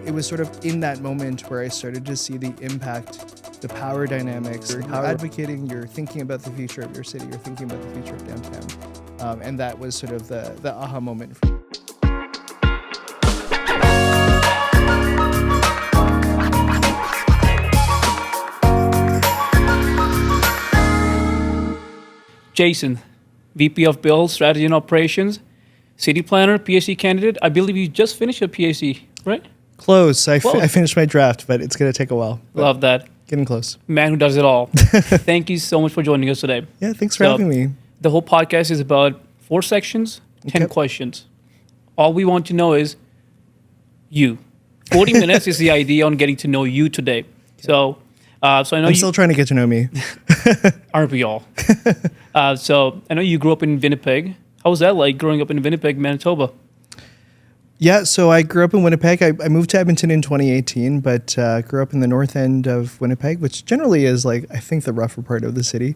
It was sort of in that moment where I started to see the impact, the power dynamics. You're advocating, you're thinking about the future of your city, you're thinking about the future of downtown. And that was sort of the aha moment. Jason, VP of Build, Strategy and Operations, City Planner, PhD candidate. I believe you just finished your PhD, right? Close. I finished my draft, but it's going to take a while. Love that. Getting close. Man who does it all. Thank you so much for joining us today. Yeah, thanks for having me. The whole podcast is about 4 sections, 10 questions. All we want to know is you. 40 minutes is the idea on getting to know you today. Okay. So I know I'm still trying to get to know me. Aren't we all? So I know you grew up in Winnipeg. How was that like growing up in Winnipeg, Manitoba? Yeah, so I grew up in Winnipeg. I moved to Edmonton in 2018, but grew up in the north end of Winnipeg, which generally is like, I think, the rougher part of the city.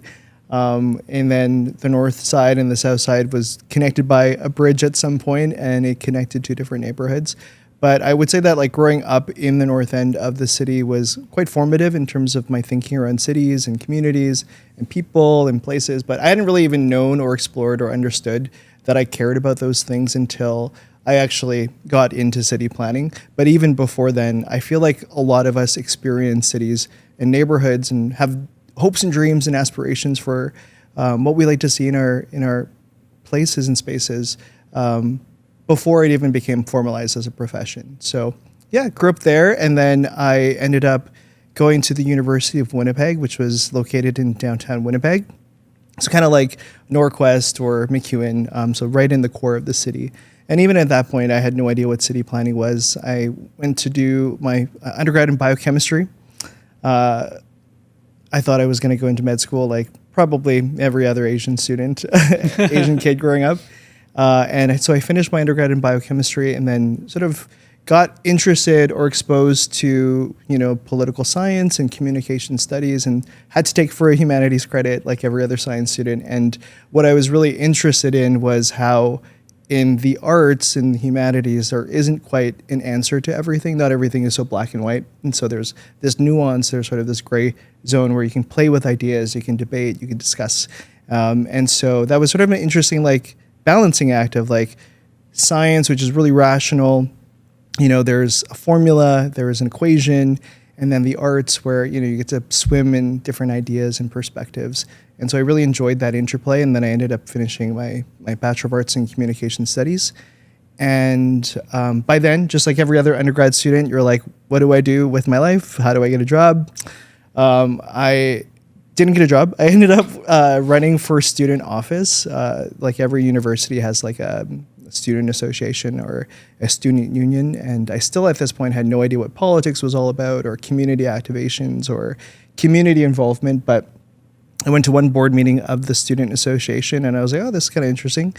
And then the north side and the south side was connected by a bridge at some point, and it connected to different neighborhoods. But I would say that like growing up in the north end of the city was quite formative in terms of my thinking around cities and communities and people and places. But I hadn't really even known or explored or understood that I cared about those things until I actually got into city planning. But even before then, I feel like a lot of us experience cities and neighborhoods and have hopes and dreams and aspirations for what we like to see in our places and spaces before it even became formalized as a profession. So yeah, grew up there, and then I ended up going to the University of Winnipeg, which was located in downtown Winnipeg. It's kind of like Norquest or MacEwan, so right in the core of the city. And even at that point, I had no idea what city planning was. I went to do my undergrad in biochemistry. I thought I was going to go into med school like probably every other Asian student, Asian kid growing up. And so I finished my undergrad in biochemistry and then sort of got interested or exposed to, political science and communication studies, and had to take for a humanities credit like every other science student. And what I was really interested in was how in the arts and the humanities, there isn't quite an answer to everything. Not everything is so black and white. And so there's this nuance, there's sort of this gray zone where you can play with ideas, you can debate, you can discuss. And so that was sort of an interesting like balancing act of like science, which is really rational. There's a formula, there is an equation, and then the arts where, you get to swim in different ideas and perspectives. And so I really enjoyed that interplay. And then I ended up finishing my Bachelor of Arts in Communication Studies. And by then, just like every other undergrad student, you're like, what do I do with my life? How do I get a job? I didn't get a job. I ended up running for student office. Like every university has like a student association or a student union. And I still at this point had no idea what politics was all about or community activations or community involvement. But I went to one board meeting of the student association and I was like, oh, this is kind of interesting.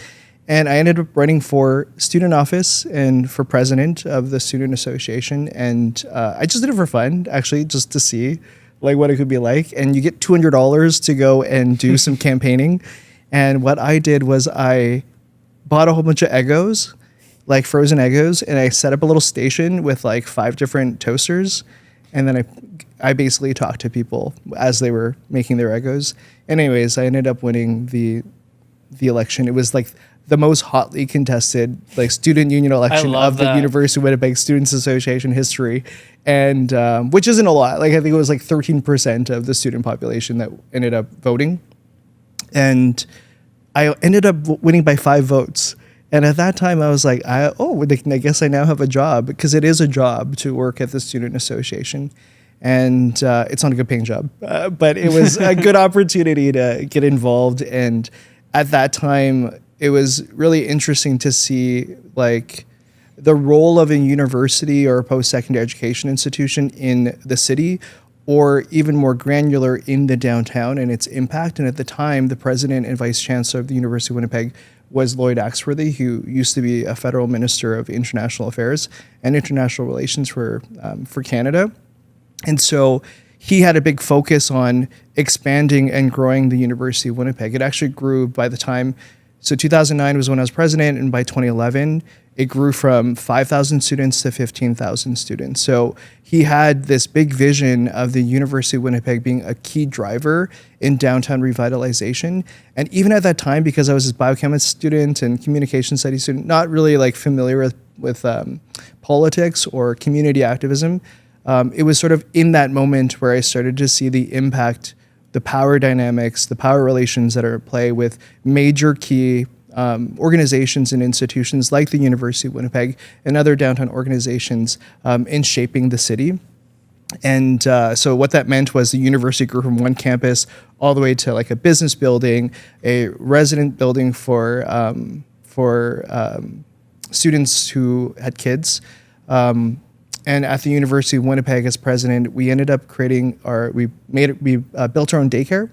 And I ended up running for student office and for president of the student association. And I just did it for fun, actually, just to see like what it could be like. And you get $200 to go and do some campaigning. And what I did was I bought a whole bunch of Eggos, like frozen Eggos, and I set up a little station with like 5 different toasters. And then I basically talked to people as they were making their Eggos. And anyways, I ended up winning the election. It was like the most hotly contested like student union election of the University of Winnipeg Students Association history. And which isn't a lot. Like I think it was like 13% of the student population that ended up voting. And I ended up winning by 5 votes. And at that time I was like, I guess I now have a job, because it is a job to work at the student association. And it's not a good paying job, but it was a good opportunity to get involved. And at that time, it was really interesting to see like the role of a university or a post-secondary education institution in the city, or even more granular in the downtown and its impact. And at the time, the president and vice chancellor of the University of Winnipeg was Lloyd Axworthy, who used to be a federal minister of international affairs and international relations for Canada. And so he had a big focus on expanding and growing the University of Winnipeg. It actually grew by the time So 2009 was when I was president, and by 2011, it grew from 5,000 students to 15,000 students. So he had this big vision of the University of Winnipeg being a key driver in downtown revitalization. And even at that time, because I was a biochemist student and communication studies student, not really like familiar with politics or community activism, it was sort of in that moment where I started to see the impact, the power dynamics, the power relations that are at play with major key organizations and institutions like the University of Winnipeg and other downtown organizations in shaping the city. And so what that meant was the university grew from one campus all the way to like a business building, a resident building for students who had kids. And at the University of Winnipeg, as president, we ended up creating we built our own daycare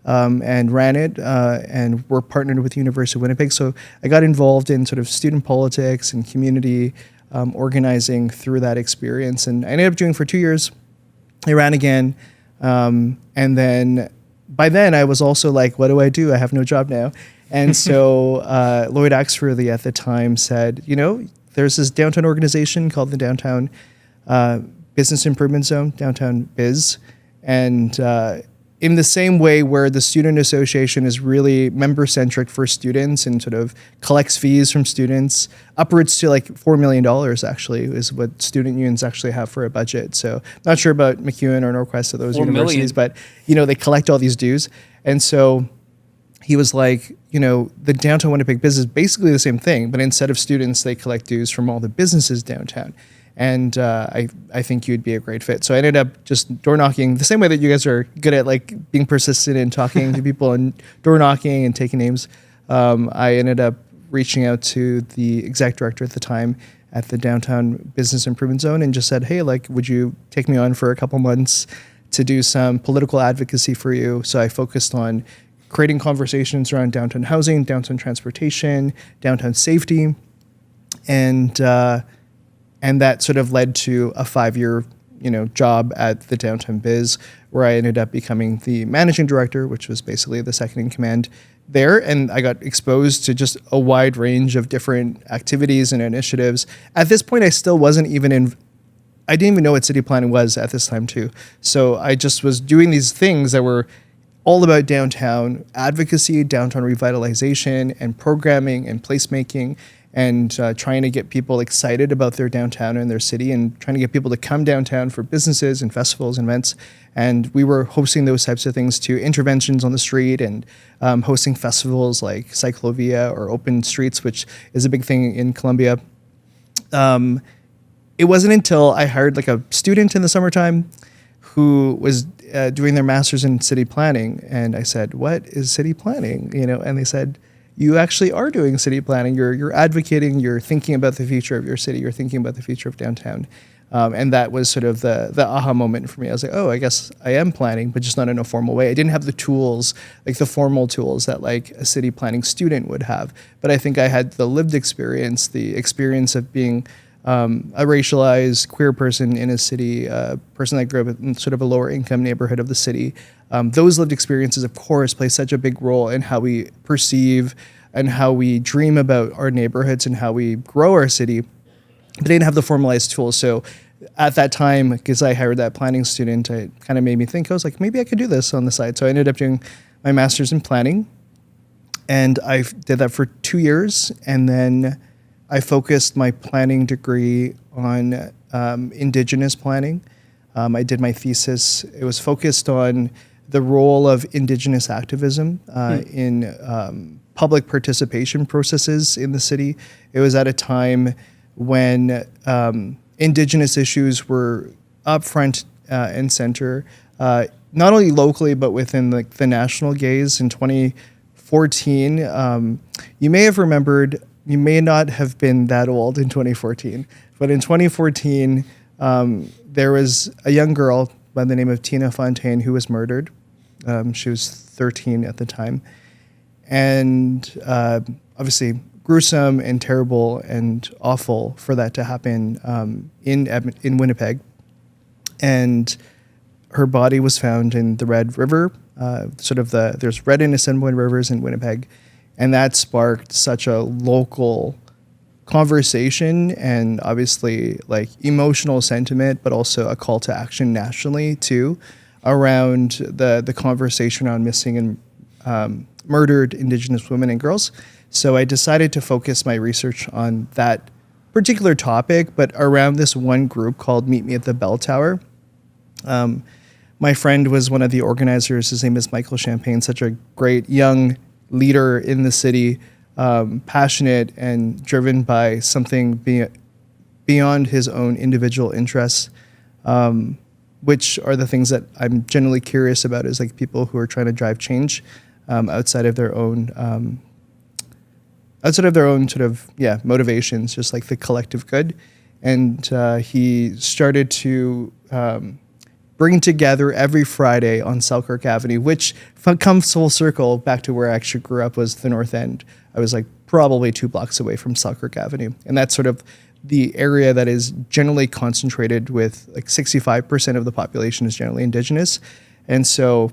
and ran it, and we're partnered with the University of Winnipeg. So I got involved in sort of student politics and community organizing through that experience, and I ended up doing it for 2 years. I ran again, and then by then I was also like, what do? I have no job now. And so Lloyd Axworthy at the time said, there's this downtown organization called the Downtown Business Improvement Zone, Downtown Biz. And in the same way where the student association is really member-centric for students and sort of collects fees from students, upwards to like $4 million actually is what student unions actually have for a budget. So not sure about MacEwan or Norquest or those universities, but they collect all these dues. And so he was like, the Downtown Winnipeg Biz is basically the same thing, but instead of students, they collect dues from all the businesses downtown. And I think you'd be a great fit. So I ended up just door knocking the same way that you guys are good at like being persistent and talking to people and door knocking and taking names. I ended up reaching out to the exec director at the time at the Downtown Business Improvement Zone and just said, hey, like, would you take me on for a couple months to do some political advocacy for you? So I focused on creating conversations around downtown housing, downtown transportation, downtown safety, and that sort of led to a 5-year, job at the Downtown Biz, where I ended up becoming the managing director, which was basically the second in command there. And I got exposed to just a wide range of different activities and initiatives. At this point, I still wasn't even I didn't even know what city planning was at this time too. So I just was doing these things that were all about downtown advocacy, downtown revitalization, and programming and placemaking, and trying to get people excited about their downtown and their city, and trying to get people to come downtown for businesses and festivals and events. And we were hosting those types of things to interventions on the street and hosting festivals like Cyclovia or Open Streets, which is a big thing in Columbia. It wasn't until I hired like a student in the summertime who was doing their master's in city planning. And I said, what is city planning? And they said, you actually are doing city planning. You're advocating, you're thinking about the future of your city, you're thinking about the future of downtown. And that was sort of the aha moment for me. I was like, oh, I guess I am planning, but just not in a formal way. I didn't have the tools, like the formal tools that like a city planning student would have. But I think I had the lived experience, the experience of being a racialized queer person in a city, a person that grew up in sort of a lower income neighborhood of the city. Those lived experiences, of course, play such a big role in how we perceive and how we dream about our neighborhoods and how we grow our city. But they didn't have the formalized tools. So at that time, because I hired that planning student, it kind of made me think, I was like, maybe I could do this on the side. So I ended up doing my master's in planning. And I did that for 2 years. And then I focused my planning degree on Indigenous planning. I did my thesis. It was focused on the role of Indigenous activism in public participation processes in the city. It was at a time when Indigenous issues were up front and center, not only locally, but within the national gaze. In 2014, you may have remembered, you may not have been that old in 2014, but in 2014, there was a young girl by the name of Tina Fontaine who was murdered. She was 13 at the time. And obviously gruesome and terrible and awful for that to happen in Winnipeg. And her body was found in the Red River, there's Red and Assiniboine rivers in Winnipeg. And that sparked such a local conversation and obviously like emotional sentiment, but also a call to action nationally too, around the conversation on missing and murdered Indigenous women and girls. So I decided to focus my research on that particular topic, but around this one group called Meet Me at the Bell Tower. My friend was one of the organizers. His name is Michael Champagne, such a great young leader in the city, passionate and driven by something beyond his own individual interests, which are the things that I'm generally curious about, is like people who are trying to drive change outside of their own sort of motivations, just like the collective good. And he started to bring together every Friday on Selkirk Avenue, which comes full circle back to where I actually grew up, was the North End. I was like probably 2 blocks away from Selkirk Avenue. And that's sort of the area that is generally concentrated with like 65% of the population is generally Indigenous. And so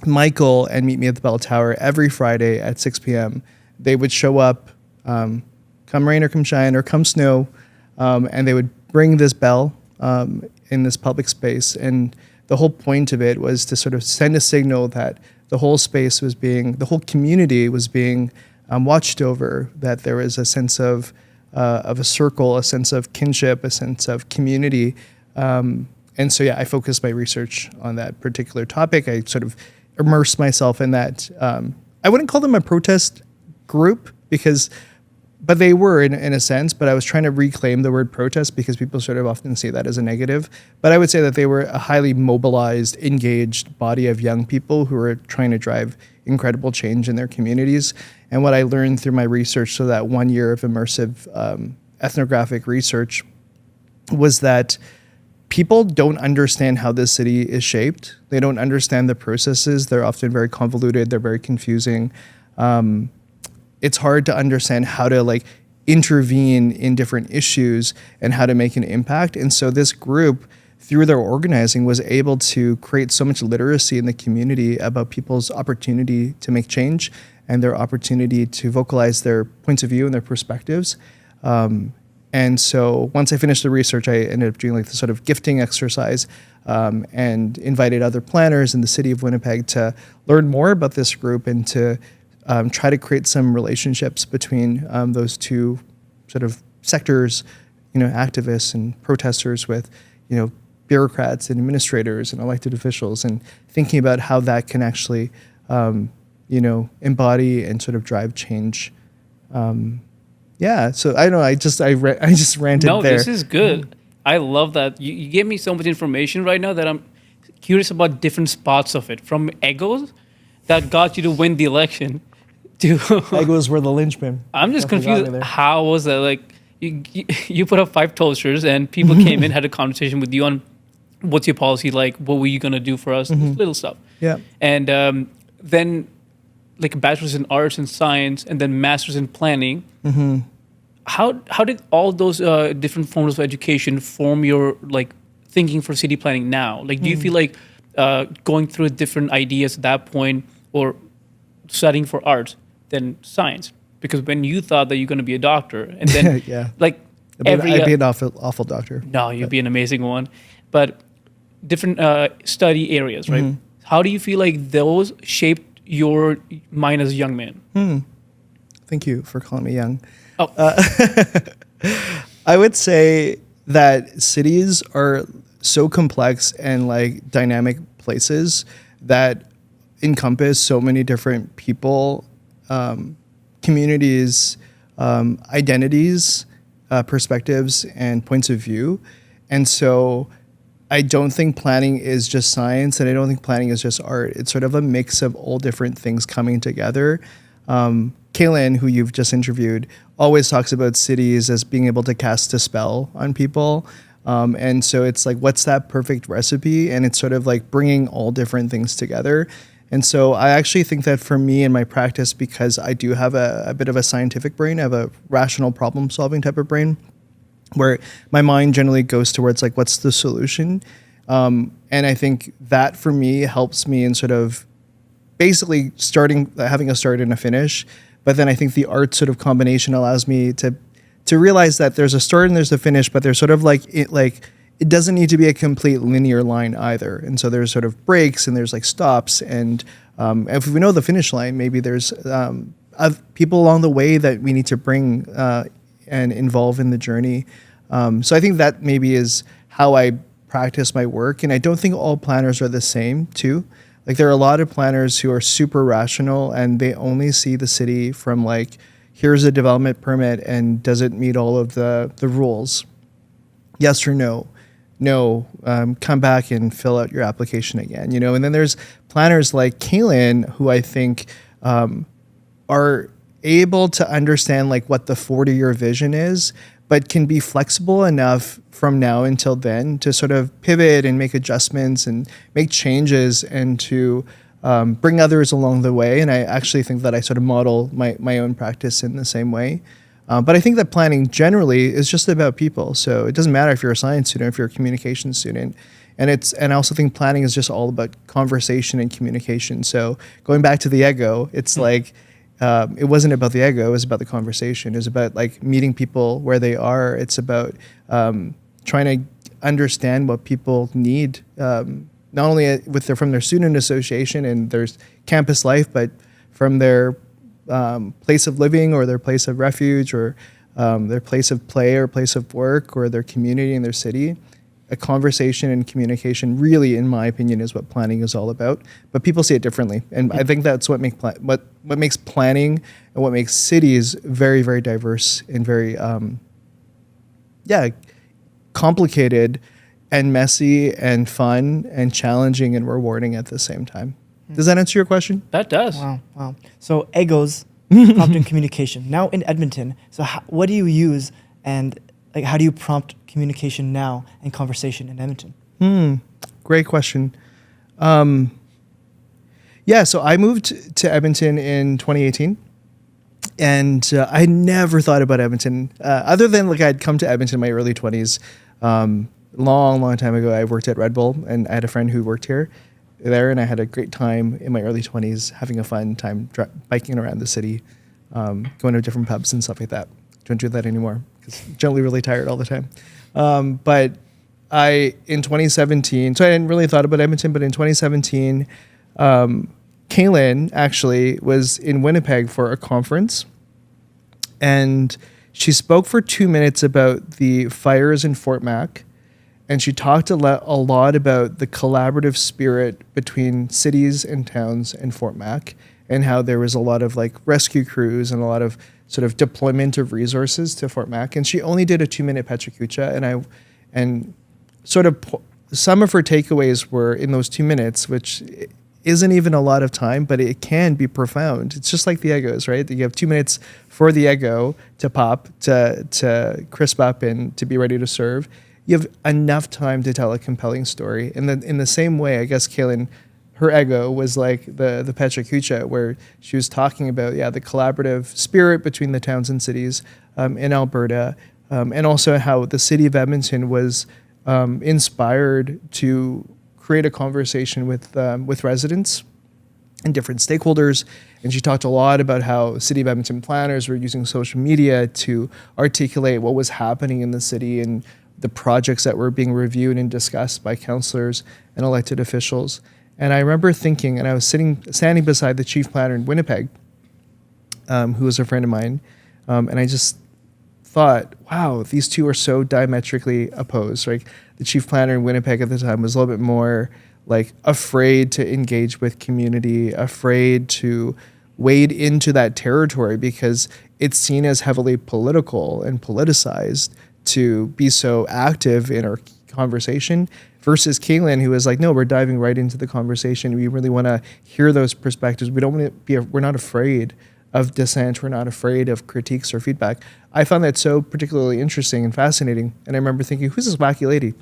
Michael and Meet Me at the Bell Tower every Friday at 6 p.m., they would show up, come rain or come shine or come snow, and they would bring this bell in this public space. And the whole point of it was to sort of send a signal that the whole space was the whole community was being watched over, that there was a sense of a circle, a sense of kinship, a sense of community. And so, I focused my research on that particular topic. I sort of immersed myself in that. I wouldn't call them a protest group but they were in a sense, but I was trying to reclaim the word protest because people sort of often see that as a negative. But I would say that they were a highly mobilized, engaged body of young people who were trying to drive incredible change in their communities. And what I learned through my research, so that 1 year of immersive ethnographic research, was that people don't understand how this city is shaped. They don't understand the processes. They're often very convoluted. They're very confusing. It's hard to understand how to like intervene in different issues and how to make an impact. And so this group, through their organizing, was able to create so much literacy in the community about people's opportunity to make change and their opportunity to vocalize their points of view and their perspectives. And so once I finished the research, I ended up doing like the sort of gifting exercise and invited other planners in the city of Winnipeg to learn more about this group and to try to create some relationships between those two sort of sectors, activists and protesters with, bureaucrats and administrators and elected officials, and thinking about how that can actually, embody and sort of drive change. So I don't know. I just ranted there. No, this is good. I love that. You gave me so much information right now that I'm curious about different spots of it. From Eggos that got you to win the election to Eggos were the linchpin. I'm just confused. How was that? Like you put up 5 toasters and people came in, had a conversation with you on what's your policy like, what were you gonna do for us, little stuff. Yeah. And then like a bachelor's in arts and science, and then master's in planning. How did all those different forms of education form your like thinking for city planning now? Like, do you feel like going through different ideas at that point, or studying for arts than science? Because when you thought that you're going to be a doctor, and then like I'd be an awful doctor. No, you'd be an amazing one. But different study areas, right? How do you feel like those shaped your mind as a young man? Thank you for calling me young. Oh. I would say that cities are so complex and like dynamic places that encompass so many different people, communities, identities, perspectives, and points of view. And so I don't think planning is just science, and I don't think planning is just art. It's sort of a mix of all different things coming together. Kaylin, who you've just interviewed, always talks about cities as being able to cast a spell on people. And so it's like, what's that perfect recipe? And it's sort of like bringing all different things together. And so I actually think that for me in my practice, because I do have a bit of a scientific brain, I have a rational problem solving type of brain, where my mind generally goes towards like, what's the solution? And I think that for me helps me in sort of basically having a start and a finish, But then I think the art sort of combination allows me to realize that there's a start and there's a finish, but there's sort of it doesn't need to be a complete linear line either. And so there's sort of breaks and there's like stops. And if we know the finish line, maybe there's people along the way that we need to bring and involve in the journey. So I think that maybe is how I practice my work. And I don't think all planners are the same too. Like there are a lot of planners who are super rational and they only see the city from like, here's a development permit and does it meet all of the rules? Yes or no? No, come back and fill out your application again, And then there's planners like Kaylin who I think are able to understand like what the 40-year vision is, but can be flexible enough from now until then to sort of pivot and make adjustments and make changes and to bring others along the way. And I actually think that I sort of model my own practice in the same way. But I think that planning generally is just about people. So it doesn't matter if you're a science student, if you're a communication student. And I also think planning is just all about conversation and communication. So going back to the Eggo, it's like, it wasn't about the Eggo, it was about the conversation. It was about like meeting people where they are. It's about trying to understand what people need, not only from their student association and their campus life, but from their place of living or their place of refuge or their place of play or place of work or their community and their city. A conversation and communication really, in my opinion, is what planning is all about. But people see it differently. And I think that's what makes planning and what makes cities very, very diverse and very, complicated and messy and fun and challenging and rewarding at the same time. Does that answer your question? That does. Wow. So Eggo's prompting communication. Now in Edmonton, so what do you use and like how do you prompt communication now and conversation in Edmonton? Great question. So I moved to Edmonton in 2018. And I never thought about Edmonton other than like I'd come to Edmonton in my early 20s. Long time ago, I worked at Red Bull and I had a friend who worked there, and I had a great time in my early 20s, having a fun time biking around the city, going to different pubs and stuff like that. Don't do that anymore because I'm generally really tired all the time. But in 2017, so I hadn't really thought about Edmonton, but in 2017, Kaylin actually was in Winnipeg for a conference, and she spoke for 2 minutes about the fires in Fort Mac. And she talked a lot about the collaborative spirit between cities and towns in Fort Mac and how there was a lot of like rescue crews and a lot of sort of deployment of resources to Fort Mac. And she only did a 2-minute Pechakucha. And sort of some of her takeaways were in those 2 minutes, which isn't even a lot of time, but it can be profound. It's just like the Eggos, right? You have 2 minutes for the Eggo to pop, to crisp up and to be ready to serve. You have enough time to tell a compelling story. And then in the same way, I guess Kaylin, her Eggo was like the Pechakucha, where she was talking about, the collaborative spirit between the towns and cities in Alberta, and also how the city of Edmonton was inspired to create a conversation with residents and different stakeholders. And she talked a lot about how City of Edmonton planners were using social media to articulate what was happening in the city and the projects that were being reviewed and discussed by councillors and elected officials. And I remember thinking, and I was standing beside the chief planner in Winnipeg, who was a friend of mine, and I just thought, wow, these two are so diametrically opposed. Like the chief planner in Winnipeg at the time was a little bit more like afraid to engage with community, afraid to wade into that territory because it's seen as heavily political and politicized to be so active in our conversation, versus Kaylin, who is like, no, we're diving right into the conversation. We really want to hear those perspectives. We're not afraid of dissent. We're not afraid of critiques or feedback. I found that so particularly interesting and fascinating. And I remember thinking, who's this wacky lady?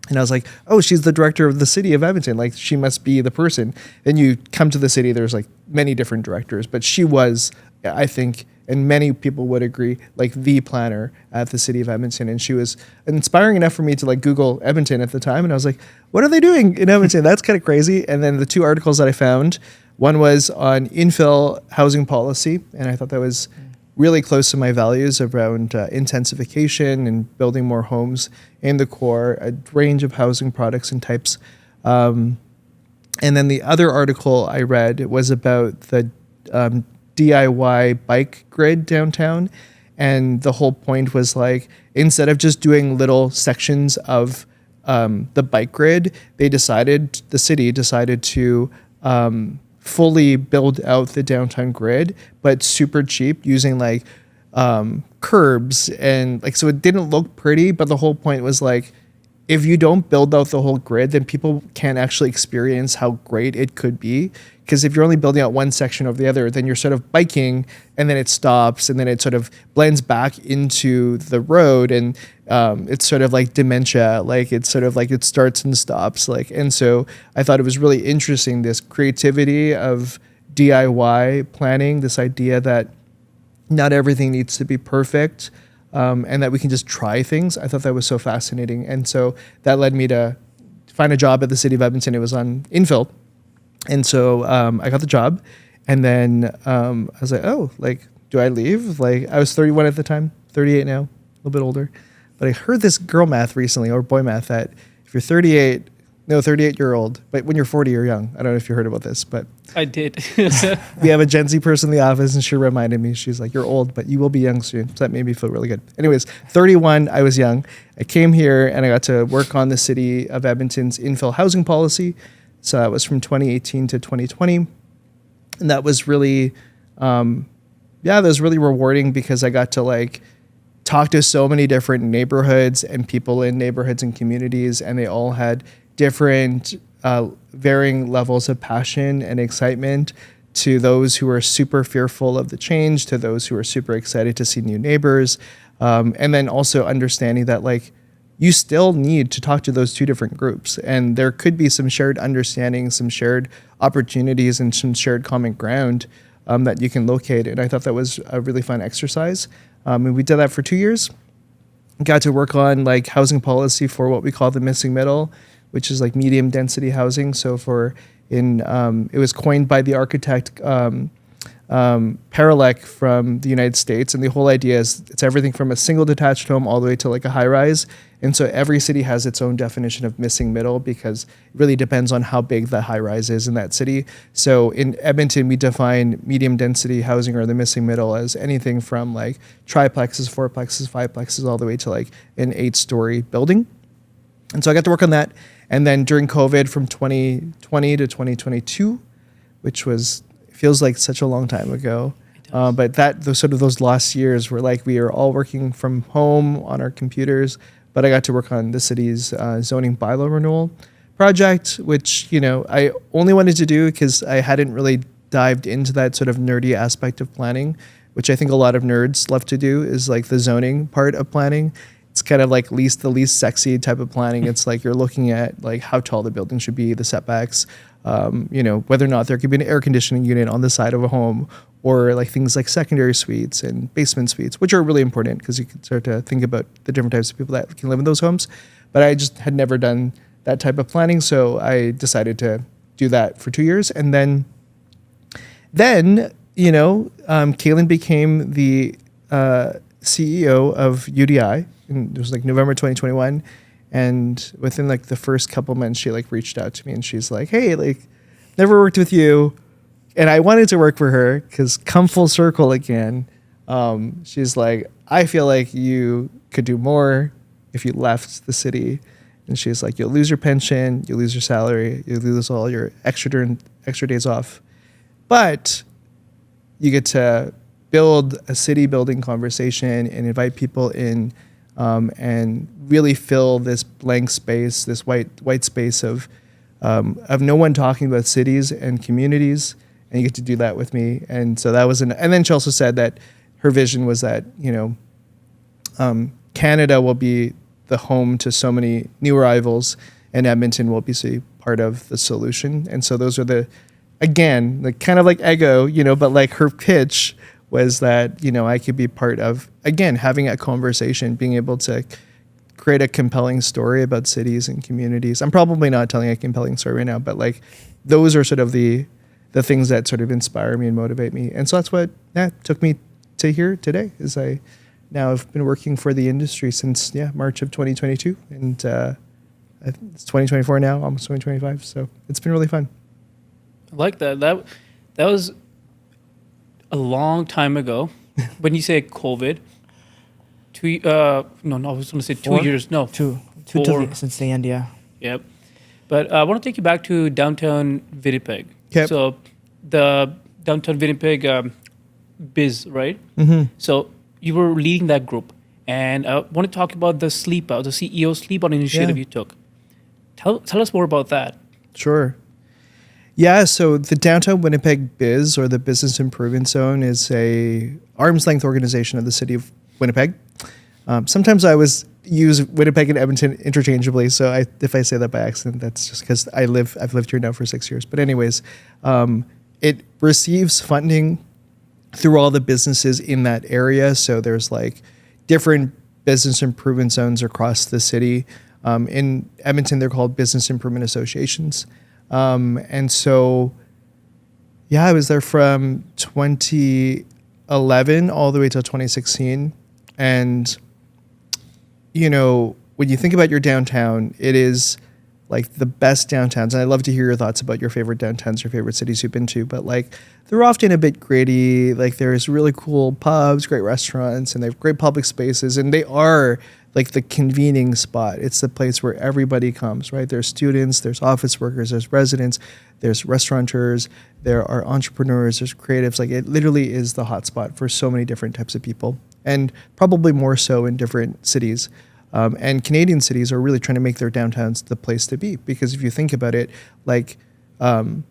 And I was like, oh, she's the director of the city of Edmonton. Like, she must be the person. Then you come to the city, there's like many different directors, but she was, I think, and many people would agree, like the planner at the city of Edmonton. And she was inspiring enough for me to like Google Edmonton at the time. And I was like, what are they doing in Edmonton? That's kind of crazy. And then the two articles that I found One was on infill housing policy, and I thought that was really close to my values around intensification and building more homes in the core, a range of housing products and types. And then the other article I read was about the DIY bike grid downtown. And the whole point was like, instead of just doing little sections of the bike grid, the city decided to fully build out the downtown grid, but super cheap, using like curbs and like, so it didn't look pretty, but the whole point was like, if you don't build out the whole grid, then people can't actually experience how great it could be. Because if you're only building out one section over the other, then you're sort of biking and then it stops and then it sort of blends back into the road, and it's sort of like dementia, like it's sort of like it starts and stops. Like, and so I thought it was really interesting, this creativity of DIY planning, this idea that not everything needs to be perfect. And that we can just try things. I thought that was so fascinating. And so that led me to find a job at the city of Edmonton. It was on infill. And so I got the job. And then I was like, oh, like, do I leave? Like, I was 31 at the time, 38 now, a little bit older. But I heard this girl math recently, or boy math, that if you're 38-year-old, but when you're 40, you're young. I don't know if you heard about this, but I did. we have a Gen Z person in the office, and she reminded me, she's like, you're old, but you will be young soon. So that made me feel really good. Anyways, 31, I was young. I came here and I got to work on the city of Edmonton's infill housing policy. So that was from 2018 to 2020. And that was really, that was really rewarding, because I got to like talk to so many different neighborhoods and people in neighborhoods and communities, and they all had different varying levels of passion and excitement, to those who are super fearful of the change, to those who are super excited to see new neighbors. And then also understanding that like you still need to talk to those two different groups, and there could be some shared understanding, some shared opportunities, and some shared common ground that you can locate. And I thought that was a really fun exercise. And we did that for 2 years. Got to work on like housing policy for what we call the missing middle, which is like medium density housing. So it was coined by the architect Paralek from the United States. And the whole idea is it's everything from a single detached home all the way to like a high rise. And so every city has its own definition of missing middle, because it really depends on how big the high rise is in that city. So in Edmonton, we define medium density housing, or the missing middle, as anything from like triplexes, fourplexes, fiveplexes, all the way to like an 8-story building. And so I got to work on that. And then during COVID, from 2020 to 2022, which feels like such a long time ago. But those last years were like, we were all working from home on our computers. But I got to work on the city's zoning bylaw renewal project, which, I only wanted to do because I hadn't really dived into that sort of nerdy aspect of planning, which I think a lot of nerds love to do, is like the zoning part of planning. It's kind of like the least sexy type of planning. It's like you're looking at like how tall the building should be, the setbacks, whether or not there could be an air conditioning unit on the side of a home, or like things like secondary suites and basement suites, which are really important because you can start to think about the different types of people that can live in those homes. But I just had never done that type of planning, so I decided to do that for 2 years. And then Kaylin became the CEO of UDI. And it was like November 2021. And within like the first couple months, she like reached out to me and she's like, hey, like never worked with you. And I wanted to work for her because come full circle again. She's like, I feel like you could do more if you left the city. And she's like, you'll lose your pension, you'll lose your salary, you'll lose all your extra days off. But you get to build a city building conversation and invite people in, and really fill this blank space, this white space of no one talking about cities and communities, and you get to do that with me. And so that was and then she also said that her vision was that Canada will be the home to so many new arrivals, and Edmonton will be part of the solution. And so those are again, like kind of like Eggo, but like her pitch was that, I could be part of, again, having a conversation, being able to create a compelling story about cities and communities. I'm probably not telling a compelling story right now, but like those are sort of the the things that sort of inspire me and motivate me. And so that's what took me to here today. Is I now have been working for the industry since March of 2022, and it's 2024 now, almost 2025. So it's been really fun. I like that. That was a long time ago. When you say COVID, I was going to say 2 years. No, two four. since the end. Yeah. Yep. But I want to take you back to downtown Winnipeg. Okay. So the downtown Winnipeg biz, right? Mm-hmm. So you were leading that group, and I want to talk about the sleep out, the CEO sleep out initiative you took. Tell us more about that. Sure. Yeah, so the Downtown Winnipeg Biz, or the Business Improvement Zone, is a arm's length organization of the city of Winnipeg. Sometimes I always use Winnipeg and Edmonton interchangeably, so if I say that by accident, that's just because I've lived here now for 6 years. But anyways, it receives funding through all the businesses in that area. So there's like different business improvement zones across the city. In Edmonton, they're called Business Improvement Associations. And so, I was there from 2011 all the way till 2016. And, when you think about your downtown, it is like the best downtowns. And I'd love to hear your thoughts about your favorite downtowns, your favorite cities you've been to. But like, they're often a bit gritty. Like, there's really cool pubs, great restaurants, and they have great public spaces. And they are like the convening spot. It's the place where everybody comes, right? There's students, there's office workers, there's residents, there's restaurateurs, there are entrepreneurs, there's creatives. Like, it literally is the hotspot for so many different types of people, and probably more so in different cities. And Canadian cities are really trying to make their downtowns the place to be, because if you think about it, like, it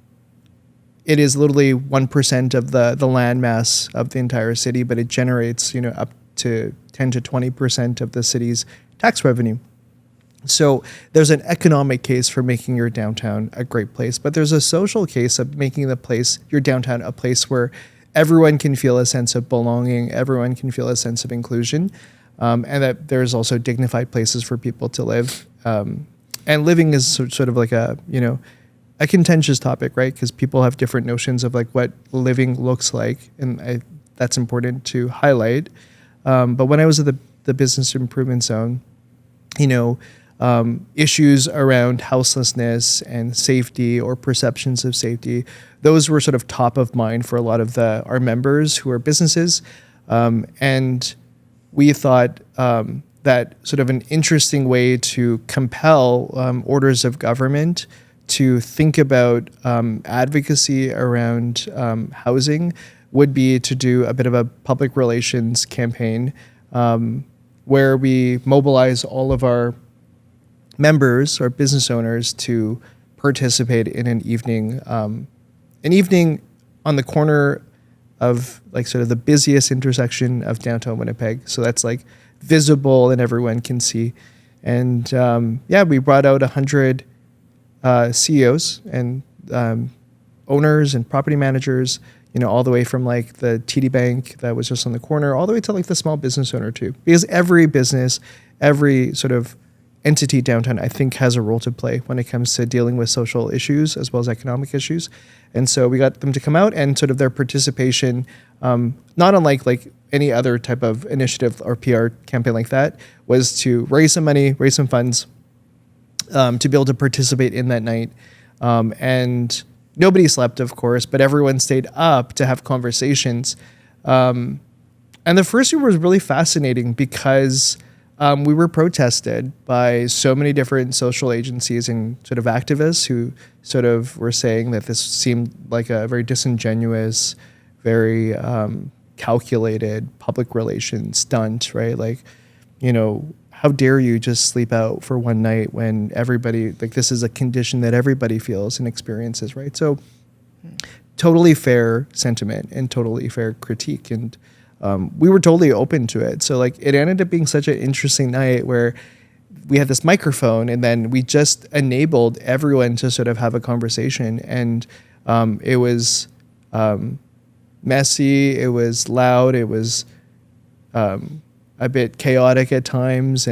is literally 1% of the land mass of the entire city, but it generates, up to 10 to 20% of the city's tax revenue. So there's an economic case for making your downtown a great place, but there's a social case of making your downtown a place where everyone can feel a sense of belonging, everyone can feel a sense of inclusion, and that there's also dignified places for people to live. And living is sort of like a contentious topic, right? Because people have different notions of like what living looks like, and that's important to highlight. But when I was at the Business Improvement Zone, issues around houselessness and safety, or perceptions of safety, those were sort of top of mind for a lot of our members who are businesses. And we thought that sort of an interesting way to compel orders of government to think about advocacy around housing would be to do a bit of a public relations campaign where we mobilize all of our members or business owners to participate in an evening on the corner of like sort of the busiest intersection of downtown Winnipeg. So that's like visible and everyone can see. And we brought out 100 CEOs and owners and property managers, all the way from like the TD Bank that was just on the corner, all the way to like the small business owner too. Because every business, every sort of entity downtown, I think, has a role to play when it comes to dealing with social issues as well as economic issues. And so we got them to come out, and sort of their participation, not unlike like any other type of initiative or PR campaign like that, was to raise some money, raise some funds to be able to participate in that night. And nobody slept, of course, but everyone stayed up to have conversations. And the first year was really fascinating because we were protested by so many different social agencies and sort of activists who sort of were saying that this seemed like a very disingenuous, very calculated public relations stunt, right? Like, how dare you just sleep out for one night when everybody, like, this is a condition that everybody feels and experiences, right? So totally fair sentiment and totally fair critique. And we were totally open to it. So like, it ended up being such an interesting night where we had this microphone, and then we just enabled everyone to sort of have a conversation. And it was messy, it was loud, it was a bit chaotic at times,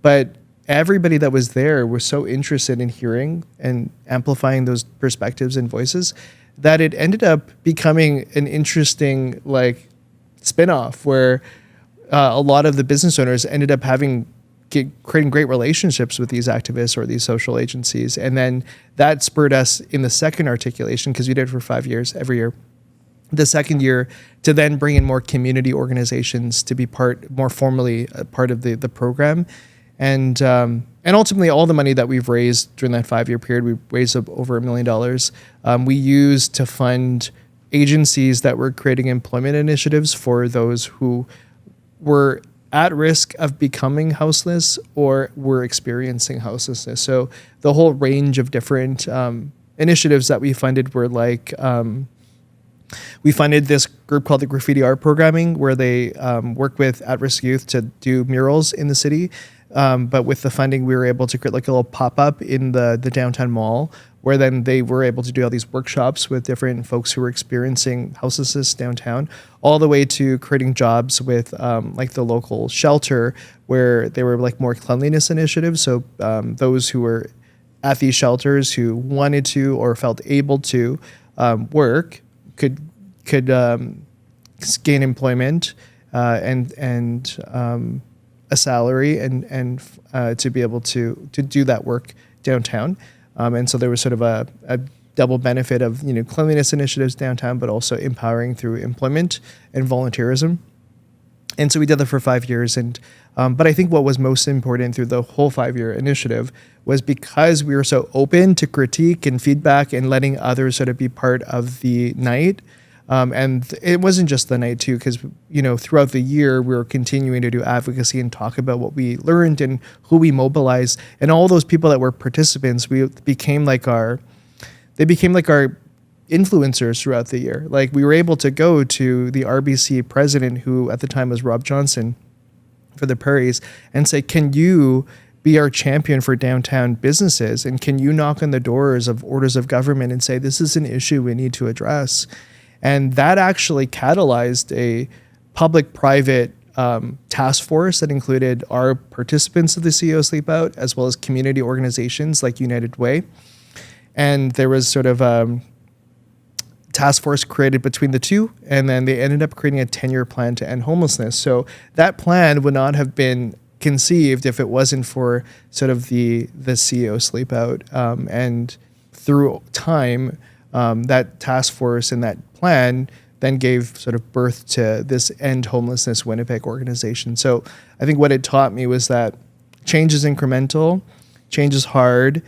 but everybody that was there was so interested in hearing and amplifying those perspectives and voices that it ended up becoming an interesting like spin-off where a lot of the business owners ended up creating great relationships with these activists or these social agencies. And then that spurred us in the second articulation, because we did it for 5 years, every year, the second year, to then bring in more community organizations to be more formally a part of the program. And ultimately all the money that we've raised during that 5-year period, we raised up over $1 million. We used to fund agencies that were creating employment initiatives for those who were at risk of becoming houseless or were experiencing houselessness. So the whole range of different initiatives that we funded were like, we funded this group called the Graffiti Art Programming, where they work with at-risk youth to do murals in the city. But with the funding, we were able to create like a little pop-up in the downtown mall, where then they were able to do all these workshops with different folks who were experiencing houselessness downtown, all the way to creating jobs with like the local shelter, where they were like more cleanliness initiatives. So those who were at these shelters who wanted to or felt able to work could gain employment and a salary and to be able to do that work downtown. And so there was sort of a double benefit of, cleanliness initiatives downtown, but also empowering through employment and volunteerism. And so we did that for 5 years. And but I think what was most important through the whole 5-year initiative was because we were so open to critique and feedback and letting others sort of be part of the night. And it wasn't just the night too, because, throughout the year, we were continuing to do advocacy and talk about what we learned and who we mobilized. And all those people that were participants, they became like our influencers throughout the year. Like, we were able to go to the RBC president, who at the time was Rob Johnson for the Prairies, and say, can you be our champion for downtown businesses? And can you knock on the doors of orders of government and say, this is an issue we need to address? And that actually catalyzed a public-private task force that included our participants of the CEO Sleep Out, as well as community organizations like United Way. And there was sort of a task force created between the two, and then they ended up creating a 10-year plan to end homelessness. So that plan would not have been conceived if it wasn't for sort of the CEO Sleep Out. And through time, that task force and that plan then gave sort of birth to this End Homelessness Winnipeg organization. So I think what it taught me was that change is incremental, change is hard.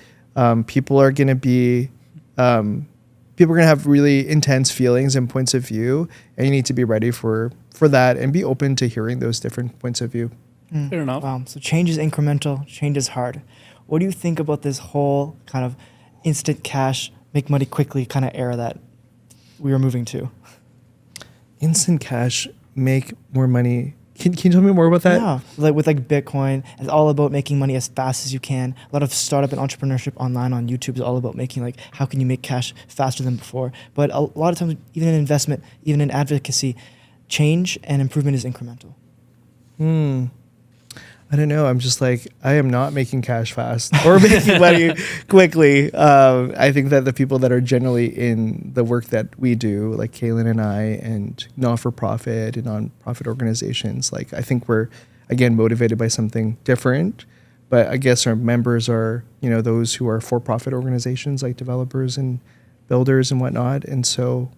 People are going to have really intense feelings and points of view, and you need to be ready for that and be open to hearing those different points of view. Fair enough. Wow. So change is incremental, change is hard. What do you think about this whole kind of instant cash, make money quickly kind of era that we are moving to? Instant cash, make more money. Can you tell me more about that? Yeah, like with Bitcoin, it's all about making money as fast as you can. A lot of startup and entrepreneurship online on YouTube is all about making how can you make cash faster than before. But a lot of times, even in investment, even in advocacy, change and improvement is incremental. I don't know. I'm just like, I am not making cash fast or making money quickly. I think that the people that are generally in the work that we do, like Kaylin and I, and not-for-profit and non-profit organizations, I think we're, again, motivated by something different. But I guess our members are, those who are for-profit organizations like developers and builders and whatnot. And so,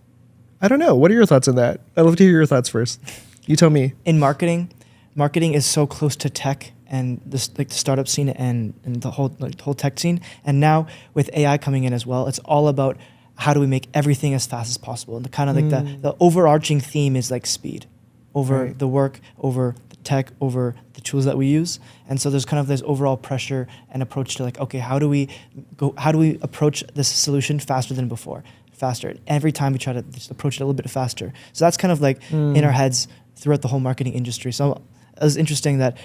I don't know. What are your thoughts on that? I'd love to hear your thoughts first. You tell me. In marketing is so close to tech and the startup scene and the whole tech scene. And now with AI coming in as well, it's all about how do we make everything as fast as possible. And the kind of the overarching theme is speed over the work, over the tech, over the tools that we use. And so there's kind of this overall pressure and approach to okay, how do we approach this solution faster than before? Faster. Every time we try to just approach it a little bit faster. So that's kind of in our heads throughout the whole marketing industry. So it was interesting that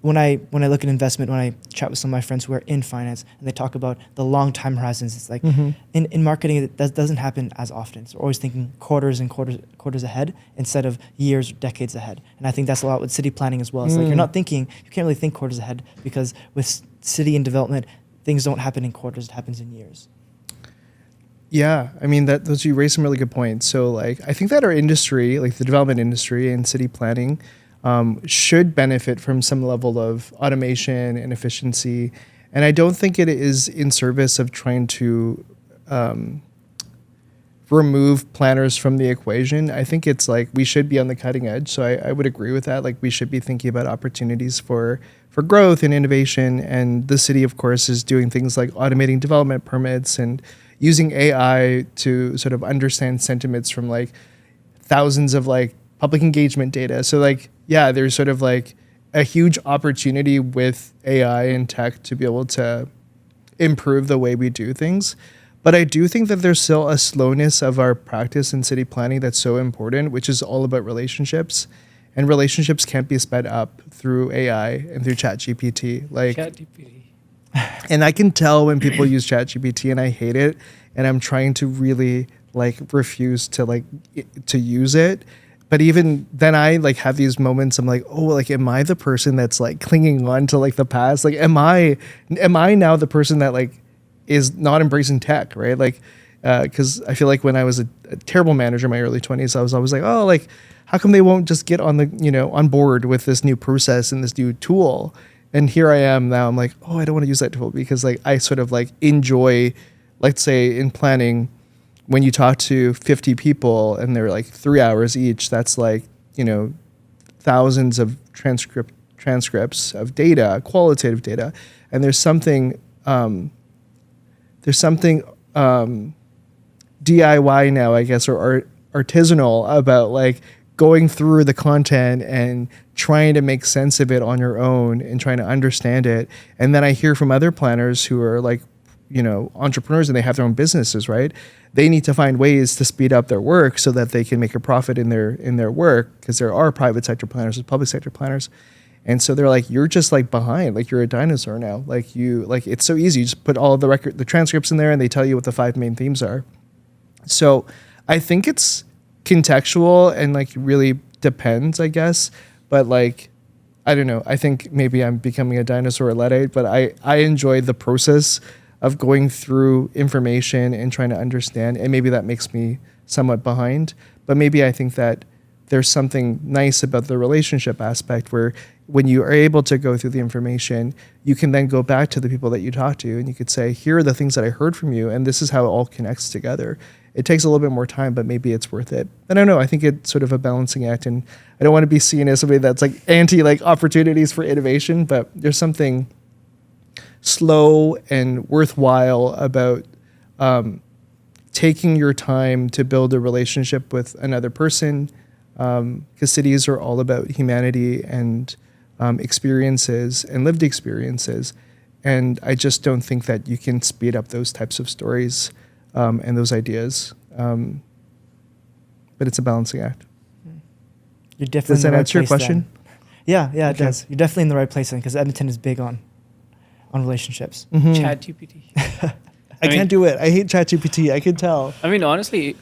when I look at investment, when I chat with some of my friends who are in finance and they talk about the long time horizons, it's in marketing that doesn't happen as often. So we're always thinking quarters and quarters ahead instead of years, decades ahead. And I think that's a lot with city planning as well. It's you can't really think quarters ahead, because with city and development, things don't happen in quarters, it happens in years. Yeah, I mean that those you raise some really good points. So like I think that our industry, like the development industry and city planning, should benefit from some level of automation and efficiency. And I don't think it is in service of trying to remove planners from the equation. I think it's like we should be on the cutting edge. So I would agree with that. Like we should be thinking about opportunities for growth and innovation. And the city, of course, is doing things like automating development permits and using AI to sort of understand sentiments from like thousands of like public engagement data. So like, yeah, there's sort of like a huge opportunity with AI and tech to be able to improve the way we do things. But I do think that there's still a slowness of our practice in city planning that's so important, which is all about relationships. And relationships can't be sped up through AI and through ChatGPT. Like, ChatGPT. and I can tell when people use ChatGPT and I hate it, and I'm trying to really like refuse to like to use it. But even then I like have these moments I'm like, oh, like am I the person that's like clinging on to like the past? Like am I now the person that like is not embracing tech, right? Like because I feel like when I was a terrible manager in my early 20s, I was always like, oh, like how come they won't just get on the, on board with this new process and this new tool? And here I am now. I'm like, oh, I don't want to use that tool because like I sort of like enjoy, let's say in planning, when you talk to 50 people and they're like 3 hours each, that's like, thousands of transcripts of data, qualitative data. And there's something DIY now, I guess, or artisanal about like going through the content and trying to make sense of it on your own and trying to understand it. And then I hear from other planners who are like, entrepreneurs and they have their own businesses, right? They need to find ways to speed up their work so that they can make a profit in their work, because there are private sector planners, there's public sector planners. And so they're like, you're just like behind, like you're a dinosaur now. Like it's so easy. You just put all the transcripts in there and they tell you what the 5 main themes are. So I think it's contextual and like really depends, I guess. But like, I don't know. I think maybe I'm becoming a dinosaur Luddite, but I enjoy the process of going through information and trying to understand. And maybe that makes me somewhat behind. But maybe I think that there's something nice about the relationship aspect where when you are able to go through the information, you can then go back to the people that you talk to and you could say, here are the things that I heard from you, and this is how it all connects together. It takes a little bit more time, but maybe it's worth it. I don't know. I think it's sort of a balancing act, and I don't want to be seen as somebody that's like anti like opportunities for innovation, but there's something slow and worthwhile about taking your time to build a relationship with another person, because cities are all about humanity and experiences and lived experiences. And I just don't think that you can speed up those types of stories and those ideas. But it's a balancing act. You're definitely Does that answer your question? Then. Yeah, it Okay. does. You're definitely in the right place then, because Edmonton is big on relationships. Mm-hmm. ChatGPT. I can't do it. I hate ChatGPT. I can tell. I mean, honestly,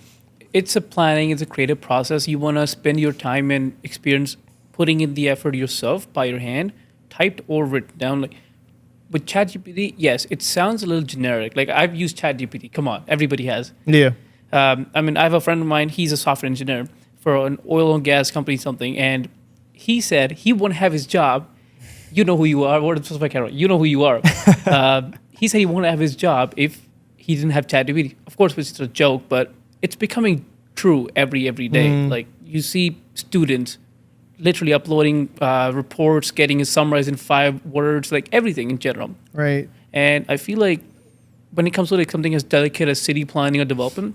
it's a planning, it's a creative process. You want to spend your time and experience putting in the effort yourself by your hand, typed or written down. Like with ChatGPT, yes, it sounds a little generic. Like I've used ChatGPT. Come on, everybody has. Yeah. I mean, I have a friend of mine. He's a software engineer for an oil and gas company, something, and he said he won't have his job. You know who you are. You know who you are. He said he won't have his job if he didn't have ChatGPT. Of course, it's a joke, but it's becoming true every day. Like you see students literally uploading reports, getting it summarized in 5 words, like everything in general. Right. And I feel like when it comes to like something as delicate as city planning or development,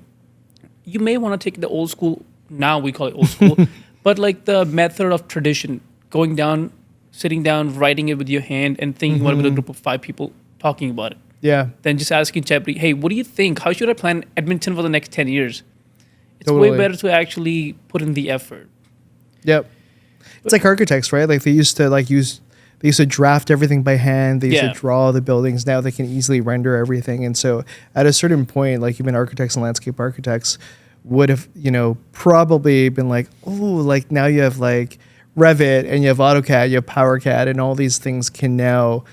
you may want to take the old school. Now we call it old school, but like the method of tradition, going down, sitting down, writing it with your hand, and thinking about it with a group of 5 people talking about it. Yeah. Then just asking ChatGPT, hey, what do you think? How should I plan Edmonton for the next 10 years? It's Totally. way better to actually put in the effort. Yep. It's like architects, right? Like they used to draft everything by hand. They used Yeah. to draw the buildings. Now they can easily render everything. And so at a certain point, like even architects and landscape architects would have, probably been like, oh, like now you have like Revit and you have AutoCAD, you have PowerCAD, and all these things can now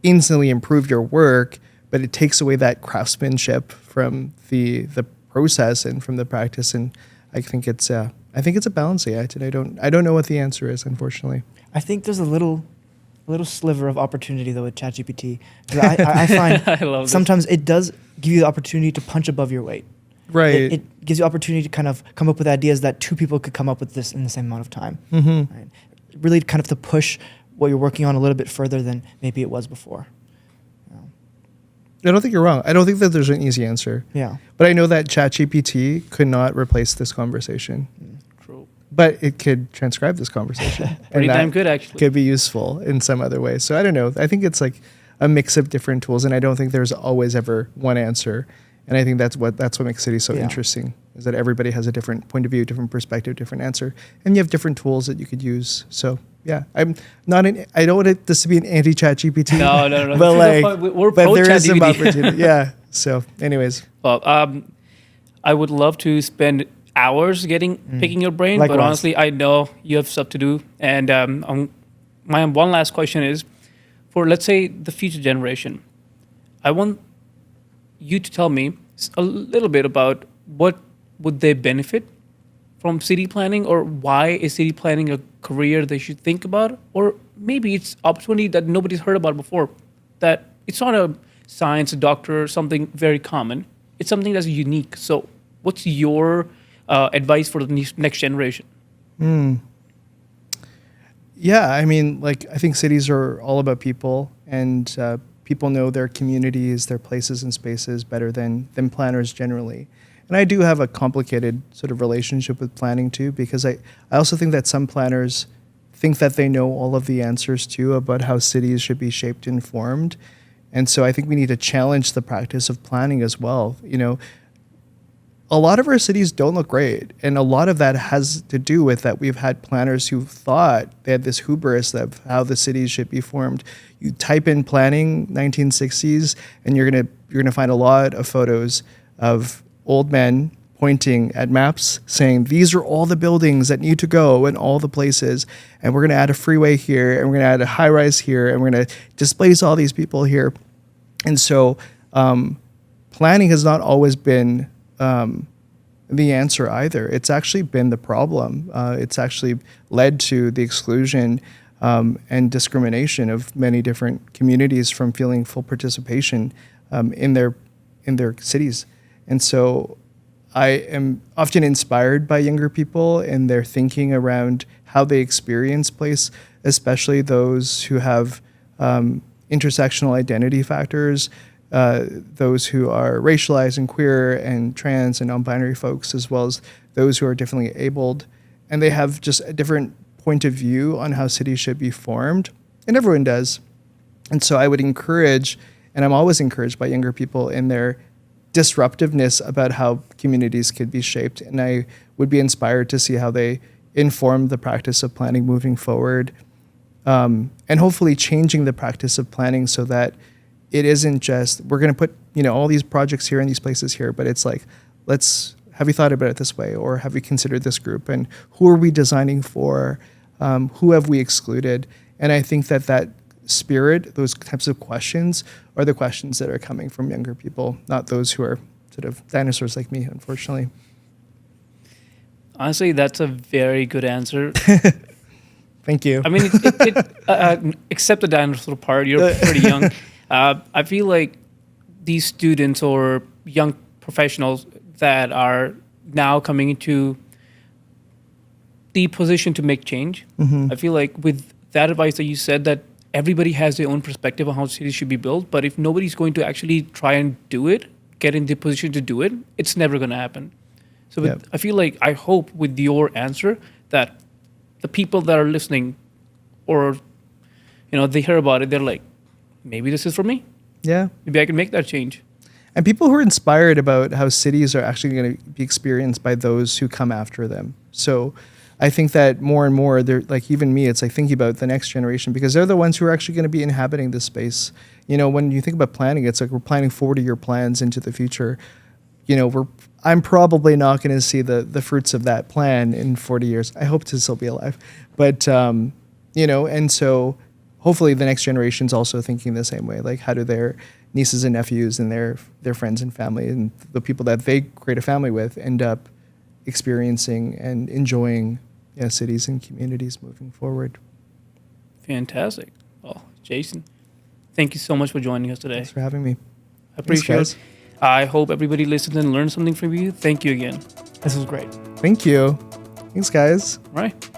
instantly improve your work. but it takes away that craftsmanship from the process and from the practice. And I think it's a balancing act, and I don't know what the answer is, unfortunately. I think there's a little sliver of opportunity though with ChatGPT. I find I love this. sometimes it does give you the opportunity to punch above your weight. Right. It gives you opportunity to kind of come up with ideas that two people could come up with this in the same amount of time. Mm-hmm. Right? Really kind of to push what you're working on a little bit further than maybe it was before. I don't think you're wrong. I don't think that there's an easy answer. Yeah. But I know that ChatGPT could not replace this conversation. True. But it could transcribe this conversation. Pretty And that damn good, actually. could be useful in some other way. So I don't know. I think it's like a mix of different tools, and I don't think there's always ever one answer. And I think that's what makes cities so Yeah. interesting, is that everybody has a different point of view, different perspective, different answer, and you have different tools that you could use. So yeah, I don't want this to be an anti-chat GPT. No. But This is the point. We're pro there is some ChatGPT. opportunity. Yeah. So anyways, Well, I would love to spend hours picking your brain, but Likewise. honestly, I know you have stuff to do. And my one last question is, for let's say the future generation, I want you to tell me a little bit about what would they benefit from city planning, or why is city planning a career they should think about, or maybe it's opportunity that nobody's heard about before, that it's not a science, a doctor, or something very common. It's something that's unique. So what's your advice for the next generation? yeah, I mean, like, I think cities are all about people, and people know their communities, their places and spaces better than planners generally. And I do have a complicated sort of relationship with planning too, because I also think that some planners think that they know all of the answers too about how cities should be shaped and formed. And so I think we need to challenge the practice of planning as well. You know, a lot of our cities don't look great. And a lot of that has to do with that we've had planners who thought they had this hubris of how the cities should be formed. You type in planning 1960s, and you're gonna find a lot of photos of old men pointing at maps saying, these are all the buildings that need to go and all the places. And we're going to add a freeway here, and we're going to add a high rise here, and we're going to displace all these people here. And so planning has not always been the answer either. It's actually been the problem. It's actually led to the exclusion and discrimination of many different communities from feeling full participation in their cities. And so I am often inspired by younger people and their thinking around how they experience place, especially those who have intersectional identity factors, those who are racialized and queer and trans and non-binary folks, as well as those who are differently abled. And they have just a different point of view on how cities should be formed, and everyone does. And so I would encourage, and I'm always encouraged by younger people in their disruptiveness about how communities could be shaped. And I would be inspired to see how they inform the practice of planning moving forward, and hopefully changing the practice of planning so that it isn't just, we're going to put, all these projects here and these places here, but it's like, have you thought about it this way? Or have you considered this group? And who are we designing for? Who have we excluded? And I think that spirit, those types of questions, are the questions that are coming from younger people, not those who are sort of dinosaurs like me, unfortunately. Honestly, that's a very good answer. Thank you. I mean, except the dinosaur part, you're pretty young. I feel like these students or young professionals that are now coming into the position to make change, I feel like with that advice that you said, that everybody has their own perspective on how cities should be built, but if nobody's going to actually try and do it, get in the position to do it, it's never going to happen. So I feel like, I hope with your answer that the people that are listening, or they hear about it, they're like, maybe this is for me. Yeah. Maybe I can make that change. And people who are inspired about how cities are actually going to be experienced by those who come after them. So I think that more and more, they're like, even me, it's like thinking about the next generation, because they're the ones who are actually going to be inhabiting this space. When you think about planning, it's like we're planning 40-year plans into the future. I'm probably not going to see the fruits of that plan in 40 years. I hope to still be alive. But, and so hopefully the next generation's also thinking the same way. Like, how do their nieces and nephews and their friends and family, and the people that they create a family with end up experiencing and enjoying cities and communities moving forward. Fantastic. Well, Jason, thank you so much for joining us today. Thanks for having me. I appreciate guys. it. I hope everybody listened and learned something from you. Thank you again. This was great. Thank you. Thanks, guys. All right.